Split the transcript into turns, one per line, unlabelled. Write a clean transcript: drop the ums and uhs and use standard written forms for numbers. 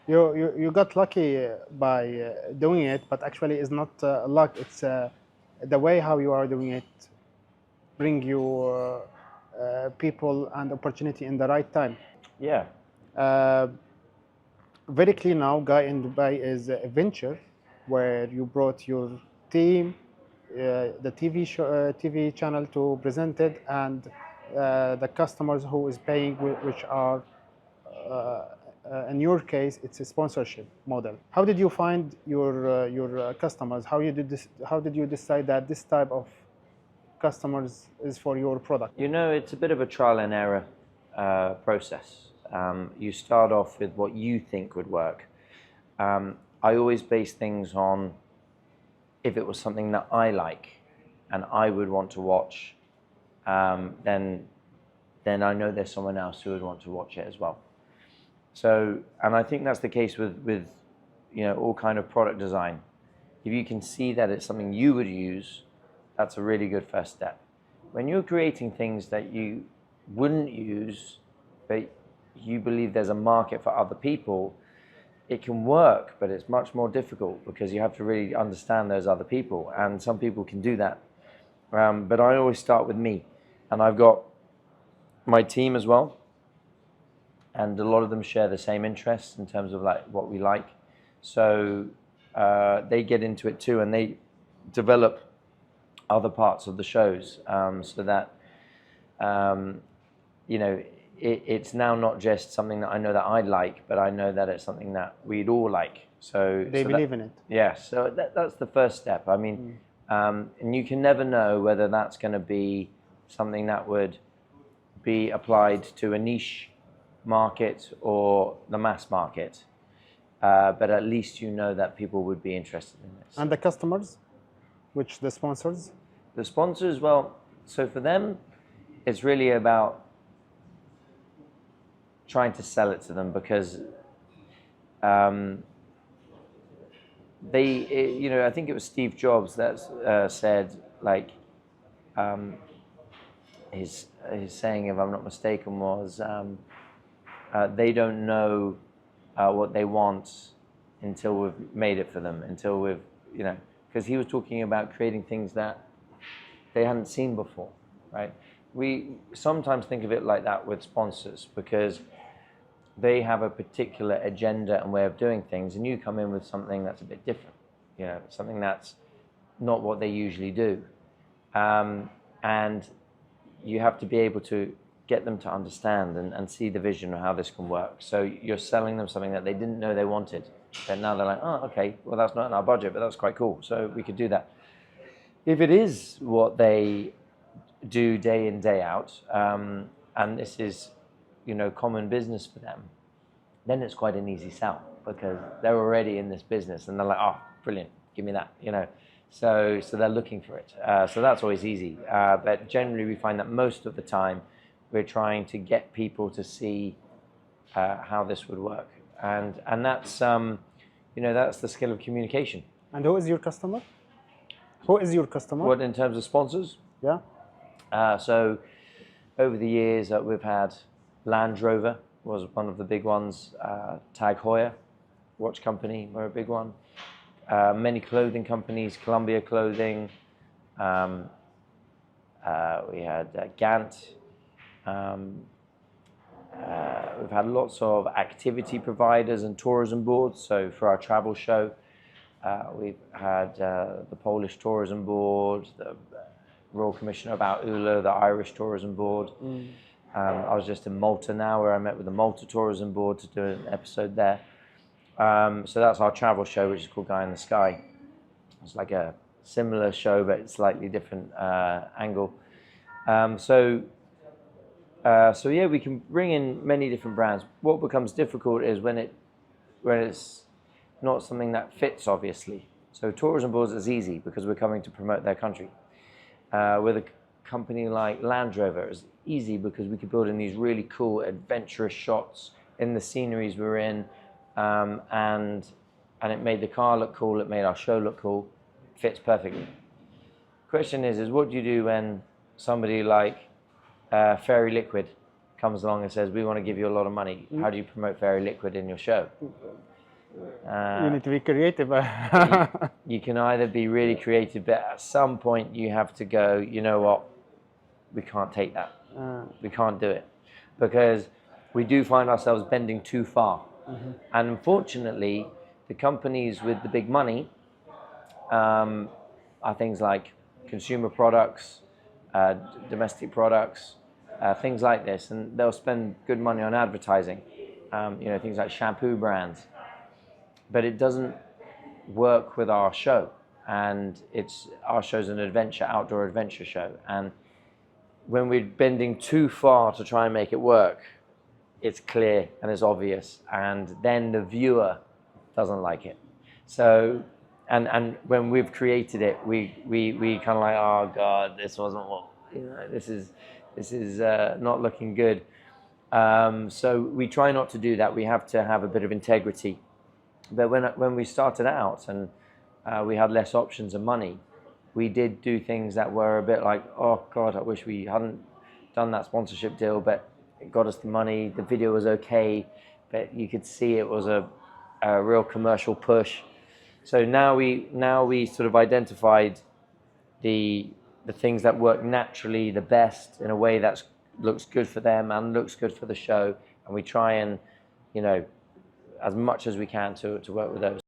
You got lucky by doing it, but actually it's not luck. It's the way how you are doing it bring you people and opportunity in the right time.
Yeah.
Very clear now, Guy in Dubai is a venture where you brought your team, the TV channel to present it, and the customers who is paying, which are in your case, it's a sponsorship model. How did you find your customers? How did you decide that this type of customers is for your product?
You know, it's a bit of a trial and error process. You start off with what you think would work. I always base things on if it was something that I like and I would want to watch, then I know there's someone else who would want to watch it as well. So, and I think that's the case with you know, all kind of product design. If you can see that it's something you would use, that's a really good first step. When you're creating things that you wouldn't use, but you believe there's a market for other people, it can work, but it's much more difficult because you have to really understand those other people, and some people can do that. But I always start with me, and I've got my team as well, and a lot of them share the same interests in terms of like what we like. So they get into it too, and they develop other parts of the shows so that you know, it's now not just something that I know that I like, but I know that it's something that we'd all like. So
they believe in it.
Yeah, so that's the first step. I mean, and you can never know whether that's going to be something that would be applied to a niche market or the mass market. But at least you know that people would be interested in this.
And the customers, which the sponsors?
The sponsors, well, so for them, it's really about trying to sell it to them because you know, I think it was Steve Jobs that said, like, his saying, if I'm not mistaken, was they don't know what they want until we've made it for them, until we've, you know, because he was talking about creating things that they hadn't seen before, right? We sometimes think of it like that with sponsors because they have a particular agenda and way of doing things, and you come in with something that's a bit different, you know, something that's not what they usually do. And you have to be able to get them to understand and see the vision of how this can work. So you're selling them something that they didn't know they wanted. And now they're like, oh, okay, well, that's not in our budget, but that's quite cool. So we could do that. If it is what they do day in, day out, and this is, you know, common business for them, then it's quite an easy sell because they're already in this business and they're like, oh, brilliant, give me that, you know. So they're looking for it. So that's always easy. But generally we find that most of the time we're trying to get people to see how this would work. And that's, you know, that's the skill of communication.
And who is your customer? Who is your customer?
What, in terms of sponsors?
Yeah.
So over the years we've had Land Rover was one of the big ones. Tag Heuer watch company were a big one. Many clothing companies, Columbia Clothing. We had Gant. We've had lots of activity providers and tourism boards. So for our travel show, we've had the Polish Tourism Board, the Royal Commission about ULA, the Irish Tourism Board. I was just in Malta now, where I met with the Malta Tourism Board to do an episode there. So that's our travel show, which is called Guy in the Sky. It's like a similar show, but slightly different angle. So yeah, we can bring in many different brands. What becomes difficult is when it's not something that fits, obviously. So tourism boards is easy because we're coming to promote their country. With a company like Land Rover, it's easy because we could build in these really cool adventurous shots in the sceneries we're in, and it made the car look cool, it made our show look cool, fits perfectly. Question is what do you do when somebody like Fairy Liquid comes along and says, we want to give you a lot of money? How do you promote Fairy Liquid in your show?
You need to be creative.
You can either be really creative, but at some point you have to go, you know what, we can't take that. We can't do it. Because we do find ourselves bending too far. And unfortunately, the companies with the big money are things like consumer products, domestic products, things like this. And they'll spend good money on advertising, you know, things like shampoo brands. But it doesn't work with our show. And our show's an outdoor adventure show. And when we're bending too far to try and make it work, it's clear and it's obvious, and then the viewer doesn't like it. So, and when we've created it, we kind of like, oh God, this wasn't what, you know, this is not looking good. So we try not to do that. We have to have a bit of integrity. But when we started out and we had less options and money, we did do things that were a bit like, oh God, I wish we hadn't done that sponsorship deal, but it got us the money. The video was okay, but you could see it was a real commercial push. So now we sort of identified the things that work naturally the best in a way that looks good for them and looks good for the show, and we try and, you know, as much as we can to work with those.